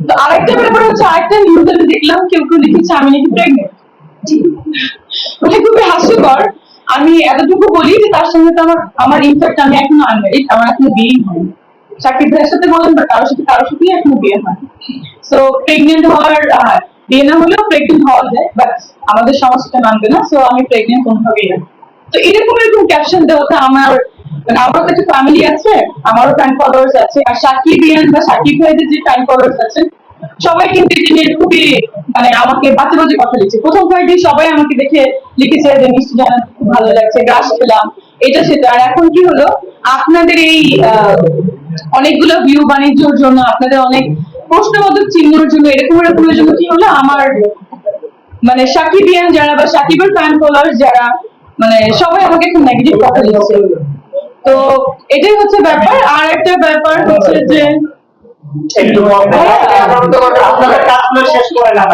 তো আরেকটা ব্যাপার হচ্ছে, আরেকটা নিউজ আমি দেখলাম কেউ কেউ লিখেছে আমি নাকি প্রেগনেন্ট। ওটা খুবই হাস্যকর। আমি এতটুকু বলি যে তার সঙ্গে তো আমার আমার ইনফ্যাক্ট আমি এখনো আনমেরিড, আমার এখনো বিয়ে হয়নি। সাকিব ভাইয়ের সাথে বলেন বা কারোর সাথেই এখনো বিয়ে হয়। সো প্রেগনেন্ট হওয়ার বিয়ে না হলেও প্রেগনেন্ট হওয়া যায়, বাট আমাদের সমাজ সেটা মানবে না। সো আমি প্রেগনেন্ট কোনোভাবেই না। তো এরকম এরকম ক্যাপশন দেওয়াটা আমার, মানে আমারও তো একটা ফ্যামিলি আছে, আমারও ফ্যান ফলোয়ার্স আছে, আর সাকিবিয়ান বা সাকিব ভাইদের যে ফ্যান ফলোয়ার্স আছে সবাই কিন্তু এটা নিয়ে খুবই, মানে আমাকে বাজে বাজে কথা লিখছে। প্রথম কয়েকদিন সবাই আমাকে দেখে লিখেছে যে মিষ্টি জানা খুব ভালো লাগছে, গ্রাস খেলাম, এটা সেটা। আর এখন কি হলো, আপনাদের এই অনেকগুলো ভিউ বাণিজ্যর জন্য, আপনাদের অনেক প্রশ্নবোধক চিহ্নের জন্য, এরকম এরকমের জন্য কি হলো, আমার মানে সাকিবিয়ান যারা বা সাকিবের ফ্যান ফলোয়ার্স যারা, মানে সবাই আমাকে খুব নেগেটিভ কথা দিচ্ছে। তো এটাই হচ্ছে ব্যাপার। আর একটা ব্যাপার হচ্ছে যে একটু আপনারা কাজগুলো শেষ করে না,